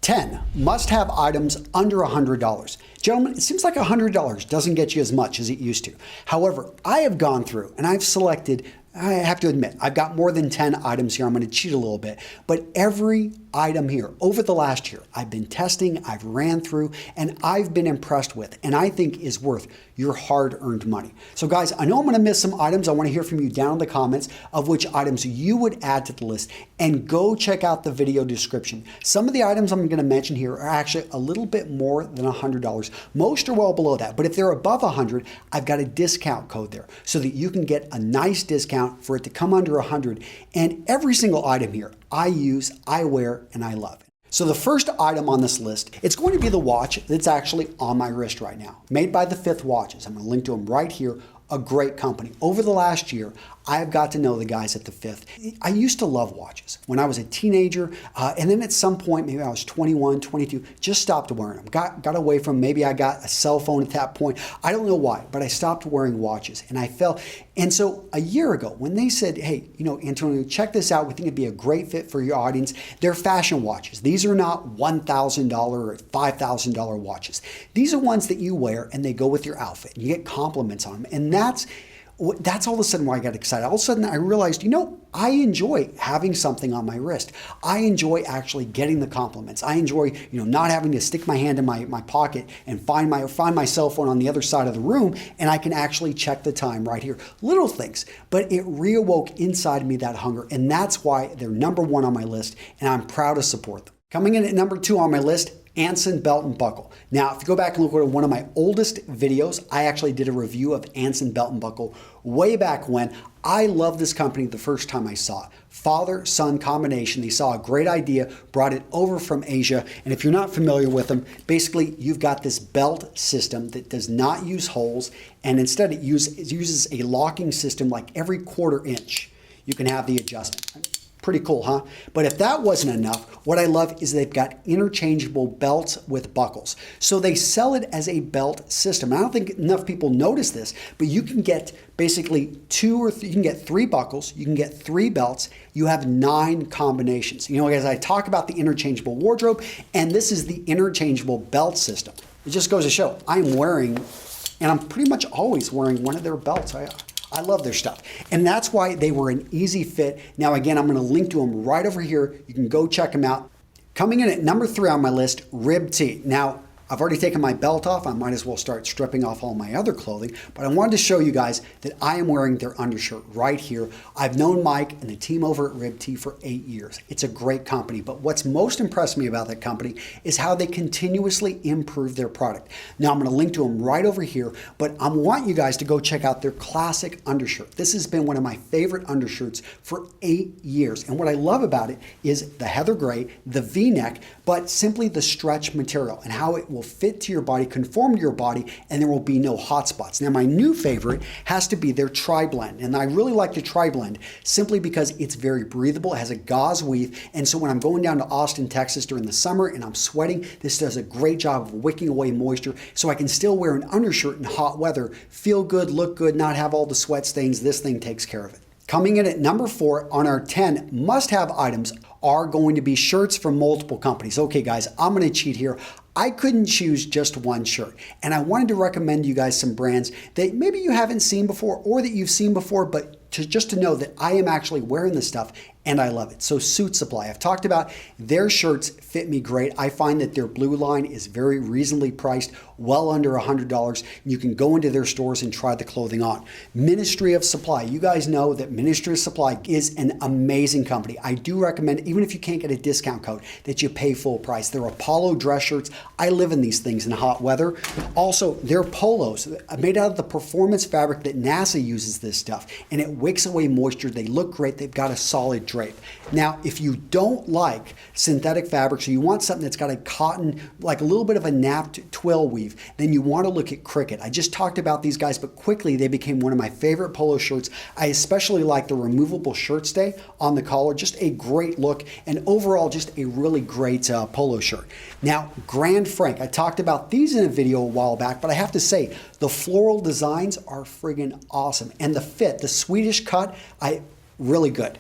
10 must-have items under $100. Gentlemen, it seems like $100 doesn't get you as much as it used to. However, I have gone through and I've selected, I have to admit, I've got more than 10 items here. I'm going to cheat a little bit, but every item here over the last year, I've been testing, I've ran through, and I've been impressed with, and I think is worth your hard-earned money. So guys, I know I'm going to miss some items. I want to hear from you down in the comments of which items you would add to the list, and go check out the video description. Some of the items I'm going to mention here are actually a little bit more than $100. Most are well below that, but if they're above $100, I've got a discount code there so that you can get a nice discount for it to come under $100. And every single item here I use, I wear, and I love. So the first item on this list, it's going to be the watch that's actually on my wrist right now, made by the Fifth Watches. I'm going to link to them right here. A great company. Over the last year, I have got to know the guys at the Fifth. I used to love watches when I was a teenager, and then at some point, maybe I was 21, 22, just stopped wearing them. Got away from, maybe I got a cell phone at that point. I don't know why, but I stopped wearing watches, and I fell. And so a year ago, when they said, hey, you know, Antonio, check this out. We think it'd be a great fit for your audience. They're fashion watches. These are not $1,000 or $5,000 watches. These are ones that you wear, and they go with your outfit. You get compliments on them, and that's all of a sudden why I got excited. All of a sudden I realized, you know, I enjoy having something on my wrist. I enjoy actually getting the compliments. I enjoy, you know, not having to stick my hand in my pocket and find my cell phone on the other side of the room, and I can actually check the time right here. Little things, but it reawoke inside me that hunger, and that's why they're number one on my list, and I'm proud to support them. Coming in at number 2 on my list, ANSON belt and buckle. Now, if you go back and look at one of my oldest videos, I actually did a review of ANSON belt and buckle way back when. I love this company the first time I saw it. Father-son combination. They saw a great idea, brought it over from Asia, and if you're not familiar with them, basically you've got this belt system that does not use holes, and instead it uses a locking system like every 1/4 inch. You can have the adjustment. Pretty cool, huh? But if that wasn't enough, what I love is they've got interchangeable belts with buckles. So they sell it as a belt system. I don't think enough people notice this, but you can get basically you can get 3 buckles, you can get 3 belts, you have 9 combinations. You know, as I talk about the interchangeable wardrobe, and this is the interchangeable belt system. It just goes to show, I'm wearing, and I'm pretty much always wearing one of their belts. I love their stuff, and that's why they were an easy fit. Now, again, I'm going to link to them right over here. You can go check them out. Coming in at number 3 on my list, RIBBETTEE. Now, I've already taken my belt off. I might as well start stripping off all my other clothing, but I wanted to show you guys that I am wearing their undershirt right here. I've known Mike and the team over at RIBBETTEE for 8 years. It's a great company, but what's most impressed me about that company is how they continuously improve their product. Now, I'm going to link to them right over here, but I want you guys to go check out their classic undershirt. This has been one of my favorite undershirts for 8 years, and what I love about it is the heather gray, the V-neck, but simply the stretch material and how it will fit to your body, conform to your body, and there will be no hot spots. Now, my new favorite has to be their tri-blend, and I really like the tri-blend simply because it's very breathable. It has a gauze weave, and so when I'm going down to Austin, Texas during the summer and I'm sweating, this does a great job of wicking away moisture, so I can still wear an undershirt in hot weather, feel good, look good, not have all the sweat stains. This thing takes care of it. Coming in at number 4 on our 10 must-have items are going to be shirts from multiple companies. Okay, guys, I'm going to cheat here. I couldn't choose just one shirt, and I wanted to recommend you guys some brands that maybe you haven't seen before or that you've seen before, but just to know that I am actually wearing this stuff and I love it. So Suit Supply, I've talked about their shirts fit me great. I find that their blue line is very reasonably priced, well under $100. You can go into their stores and try the clothing on. Ministry of Supply, you guys know that Ministry of Supply is an amazing company. I do recommend, even if you can't get a discount code, that you pay full price. Their Apollo dress shirts, I live in these things in hot weather. Also, their polos, made out of the performance fabric that NASA uses this stuff, and it wicks away moisture. They look great. They've got a solid drape. Now, if you don't like synthetic fabrics, or you want something that's got a cotton, like a little bit of a napped twill weave, then you want to look at Cricut. I just talked about these guys, but quickly they became one of my favorite polo shirts. I especially like the removable shirt stay on the collar, just a great look, and overall just a really great polo shirt. Now, Grand Frank, I talked about these in a video a while back, but I have to say, the floral designs are friggin' awesome, and the fit, the Swedish cut, really good.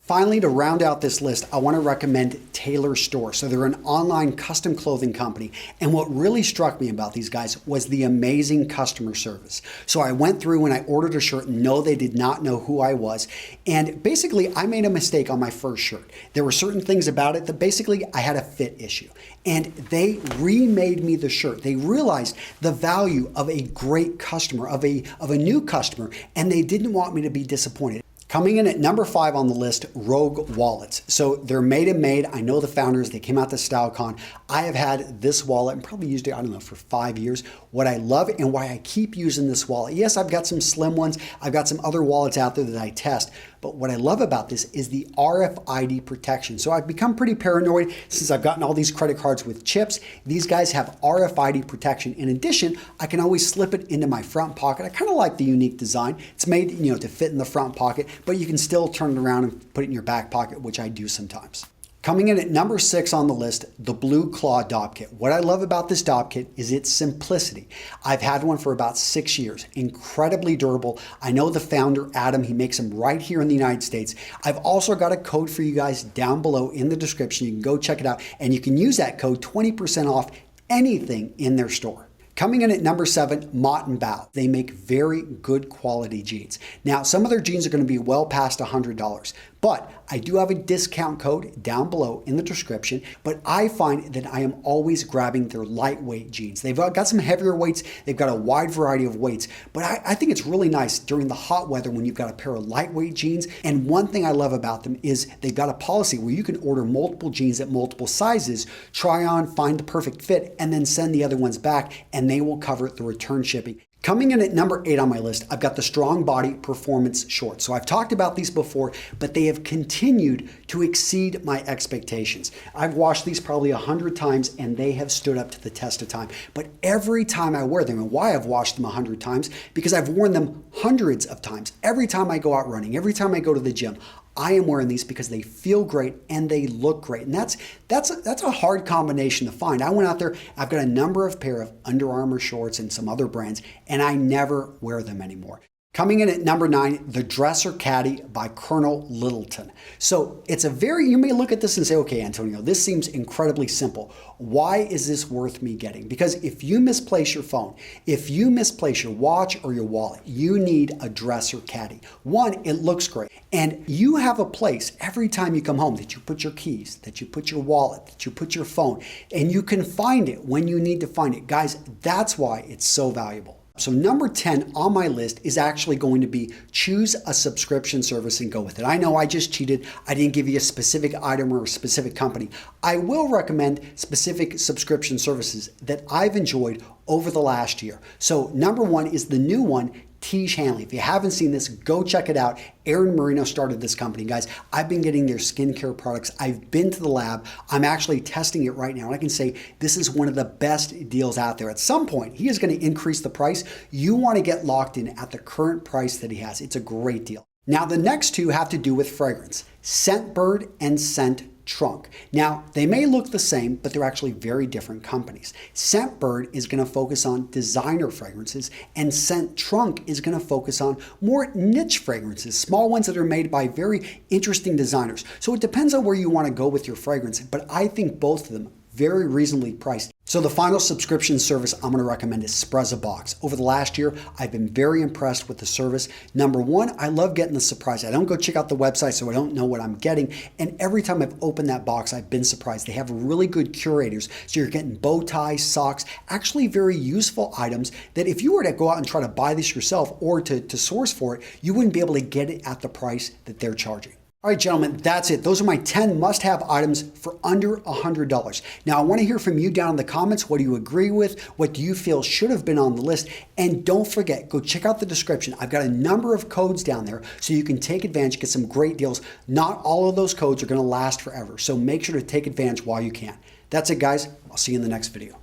Finally, to round out this list, I want to recommend Tailor Store. So they're an online custom clothing company. And what really struck me about these guys was the amazing customer service. So I went through and I ordered a shirt. No, they did not know who I was. And basically, I made a mistake on my first shirt. There were certain things about it that basically I had a fit issue. And they remade me the shirt. They realized the value of a great customer, of a new customer, and they didn't want me to be disappointed. Coming in at number 5 on the list, Rogue wallets. So they're made and made. I know the founders, they came out to StyleCon. I have had this wallet and probably used it, I don't know, for 5 years. What I love and why I keep using this wallet, yes, I've got some slim ones. I've got some other wallets out there that I test. But what I love about this is the RFID protection. So I've become pretty paranoid since I've gotten all these credit cards with chips. These guys have RFID protection. In addition, I can always slip it into my front pocket. I kind of like the unique design. It's made, to fit in the front pocket, but you can still turn it around and put it in your back pocket, which I do sometimes. Coming in at number 6 on the list, the Blue Claw DOPP kit. What I love about this DOPP kit is its simplicity. I've had one for about 6 years, incredibly durable. I know the founder, Adam, he makes them right here in the United States. I've also got a code for you guys down below in the description. You can go check it out and you can use that code 20% off anything in their store. Coming in at number 7, MOTT and Bow. They make very good quality jeans. Now, some of their jeans are going to be well past $100, but I do have a discount code down below in the description, but I find that I am always grabbing their lightweight jeans. They've got some heavier weights. They've got a wide variety of weights, but I think it's really nice during the hot weather when you've got a pair of lightweight jeans. And one thing I love about them is they've got a policy where you can order multiple jeans at multiple sizes, try on, find the perfect fit, and then send the other ones back, and they will cover the return shipping. Coming in at number 8 on my list, I've got the STRONGBODY Performance Shorts. So I've talked about these before, but they have continued to exceed my expectations. I've washed these probably 100 times and they have stood up to the test of time. But every time I wear them, and why I've washed them 100 times, because I've worn them hundreds of times. Every time I go out running, every time I go to the gym, I am wearing these because they feel great and they look great. And that's a hard combination to find. I went out there, I've got a number of pair of Under Armour shorts and some other brands, and I never wear them anymore. Coming in at number 9, the Dresser Caddy by Colonel Littleton. So it's you may look at this and say, okay, Antonio, this seems incredibly simple. Why is this worth me getting? Because if you misplace your phone, if you misplace your watch or your wallet, you need a Dresser Caddy. One, it looks great. And you have a place every time you come home that you put your keys, that you put your wallet, that you put your phone, and you can find it when you need to find it. Guys, that's why it's so valuable. So number 10 on my list is actually going to be choose a subscription service and go with it. I know I just cheated. I didn't give you a specific item or a specific company. I will recommend specific subscription services that I've enjoyed over the last year. So number 1 is the new one, Tiege Hanley. If you haven't seen this, go check it out. Aaron Marino started this company, guys. I've been getting their skincare products. I've been to the lab. I'm actually testing it right now. And I can say this is one of the best deals out there. At some point, he is going to increase the price. You want to get locked in at the current price that he has. It's a great deal. Now, the next 2 have to do with fragrance. Scentbird and Scent Trunk. Now, they may look the same, but they're actually very different companies. Scentbird is going to focus on designer fragrances, and Scent Trunk is going to focus on more niche fragrances, small ones that are made by very interesting designers. So it depends on where you want to go with your fragrance, but I think both of them very reasonably priced. So the final subscription service I'm going to recommend is Sprezzabox. Over the last year, I've been very impressed with the service. Number 1, I love getting the surprise. I don't go check out the website, so I don't know what I'm getting. And every time I've opened that box, I've been surprised. They have really good curators. So you're getting bow ties, socks, actually very useful items that if you were to go out and try to buy this yourself or to source for it, you wouldn't be able to get it at the price that they're charging. All right, gentlemen, that's it. Those are my 10 must-have items for under $100. Now, I want to hear from you down in the comments. What do you agree with? What do you feel should have been on the list? And don't forget, go check out the description. I've got a number of codes down there so you can take advantage, get some great deals. Not all of those codes are going to last forever, so make sure to take advantage while you can. That's it, guys. I'll see you in the next video.